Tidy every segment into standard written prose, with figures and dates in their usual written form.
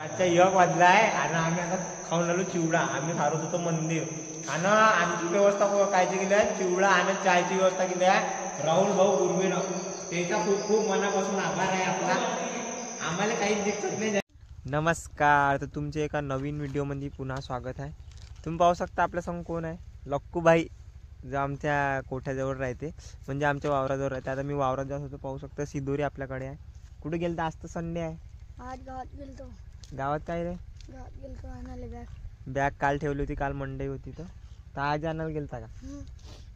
आजचा 1 वाजलाय आणि आम्ही आता खाऊन आलो चिवडा. आम्ही थारत होतो मंदिर आणि आमची व्यवस्था कायची केली आहे, चिवडा आणि चायची व्यवस्था केली आहे राहुल भाऊ गुरवेनं. त्याचा खूप खूप मनापासून आभार आहे आपला. आम्हाला काहीच दिक्कत नाही. नमस्कार, तर तुमचे एका नवीन व्हिडिओमध्ये पुन्हा स्वागत आहे. तुम्ही पाहू शकता आपल्या संग कोण आहे, लक्कूभाई, जो आमच्या कोठ्याजवळ राहते, म्हणजे आमच्या वावराजवळ राहते. आता मी वावरात जात होतो, पाहू शकता सिदोरी आपल्याकडे आहे. कुठे गेलता? आज तर संडे आहे. आज गावात गेलतो. गावात काय रे? गावात गेलतो आणायला बॅग काल ठेवली होती, काल मंडई होती, तर आज आणायला गेलता का?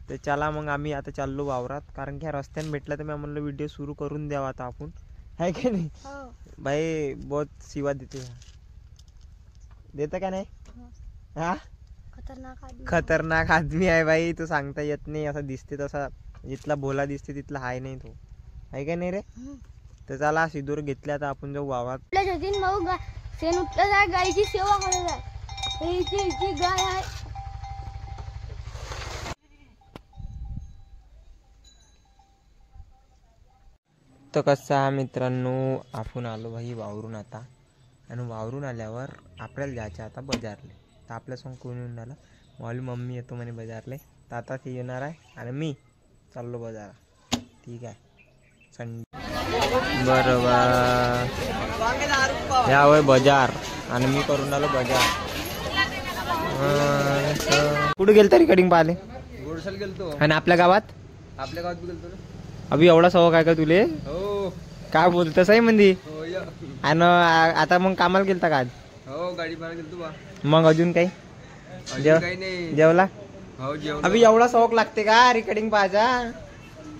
तर चला मग आम्ही आता चाललो वावरात, कारण की रस्त्याने भेटला तर मी म्हणलं व्हिडिओ सुरू करून द्यावा आता आपण, आहे की नाही? भाई बहुत शिवा देता का नाही? हा, खतरनाक आदमी आहे भाई. तो सांगता येत नाही, असं दिसते तसा, जिथला भोला दिसते तिथला हाय नाही तो, आहे का नाही रे? तर चला सिदूर घेतल्या आता आपण जाऊ वावरात. शेण उठलं जाय, गायची सेवा करत आहे. ही गाय आहे. तर कसं आहे मित्रांनो, आपण आलो भाई वावरून आता, आणि वावरून आल्यावर आपल्याला जायचं आता बाजारले. तर आपल्यासमोर कोण येऊन आला, माझी मम्मी येतो म्हणे बाजारले. तर आता ती येणार आहे आणि मी चाललो बाजारात. ठीक आहे, संडे बरोबर या वय बाजार, आणि मी करून आलो बाजार. कुठे गेल तरी कटिंग पाहिले गेलतो, आणि आपल्या गावात गेलतो. अभि एवढा सवय काय का तुले? हो, काय बोलतस आहे मंदी? आणि आता मग कामाला गेलता का आज? हो, गाडी भाडा गेलतो बा. मग अजून काही काही नाही. जेवला? हो, जेवलो. अभि एवढा सवक लागते का रिकॉर्डिंग पाहायचा?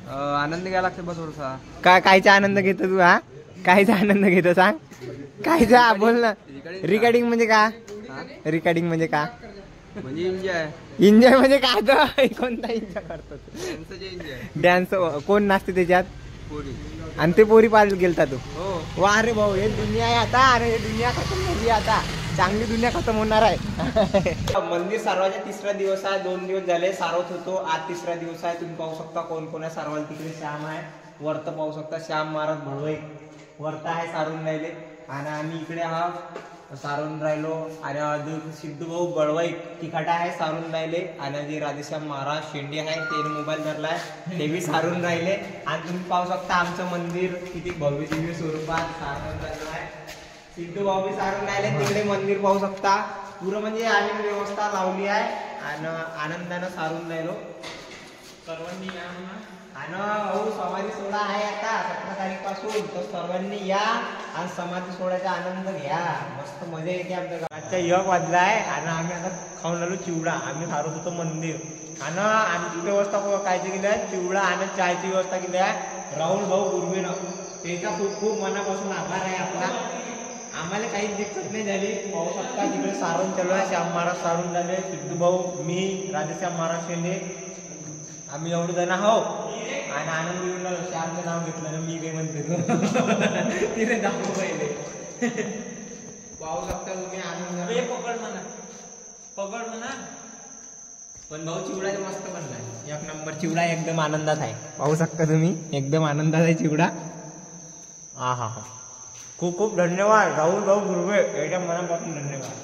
आनंद घ्यायला लागते बस थोडासा. कायचा आनंद घेतो तू? हा, कायचा आनंद घेतो सांग? कायचा बोल ना. रिकॉर्डिंग म्हणजे का? रिकॉर्डिंग म्हणजे का? म्हणजे एन्जॉय. एन्जॉय म्हणजे काय? तर कोणता एन्जॉय करतो? डान्स. कोण नाचते त्याच्यात? पोरी. आणि ते पोरी पाहायला गेलता तू? हो. वा रे भाऊ, हे दुनिया आहे आता. अरे हे दुनिया खतम झाली आता, चांगली दुनिया खतम होणार आहे. मंदिर सारवायचा 3रा दिवस आहे. 2 दिवस झाले सारवत होतो, आज 3रा दिवस आहे. तुम्ही पाहू शकता कोण कोण आहे सारवायला. तिकडे श्याम आहे, वरत पाहू शकता श्याम महाराज भळवई वरता आहे सारून राहिले, आणि आम्ही इकडे हा सारून राहिलो. आणि अजून सिद्धू भाऊ बळवई तिखाटा आहे सारून राहिले, आणि जे राधेश्याम महाराज शेंडी आहे ते मोबाईल धरलाय, ते बी सारून राहिले. आणि तुम्ही पाहू शकता आमचं मंदिर किती भव्य दिव्य स्वरूपात सारून राहिलं आहे. सिद्धू भाऊ बी सारून राहिले, तिकडे मंदिर पाहू शकता. पुरं म्हणजे आम्ही व्यवस्था लावली आहे, आणि आनंदानं सारून राहिलो सर्वांनी या. आणि हो, समाधी सोहळा आहे आता 17 तारीख पासून, तर सर्वांनी या आणि समाधी सोहळ्याचा आनंद घ्या. मस्त मजा येते आमच्या गावात. आजचा 1 वाजलाय आणि आम्ही आता खाऊन आलो चिवडा. आम्ही थारत होतो मंदिर, आणि आमची व्यवस्था कायची केली आहे, चिवडा आणि चायची व्यवस्था केली आहे राहुल भाऊ गुरवेनं. त्याचा खूप खूप मनापासून आभार आहे आपला. आम्हाला काहीच दिक्कत नाही झाली. पाहू शकता तिकडे सारून चालू आहे, श्याम महाराज सारून झाले, सिद्धू भाऊ, मी, राधेश्याम महाराज शेंडे, आम्ही एवढं जण आहो. आणि आनंद येऊन श्यामचं नाव घेतलं ना, मी काही म्हणते तिने दाखवू पहिले. पाहू शकता तुम्ही आनंद. पकड म्हणा. पण भाऊ चिवडा मस्त बनलाय, 1 नंबर चिवडा, एकदम आनंदात आहे. पाहू शकता तुम्ही, एकदम आनंदात आहे चिवडा. हा हा हा, खूप खूप धन्यवाद राहुल भाऊ गुरवे, एकदम मनापासून धन्यवाद.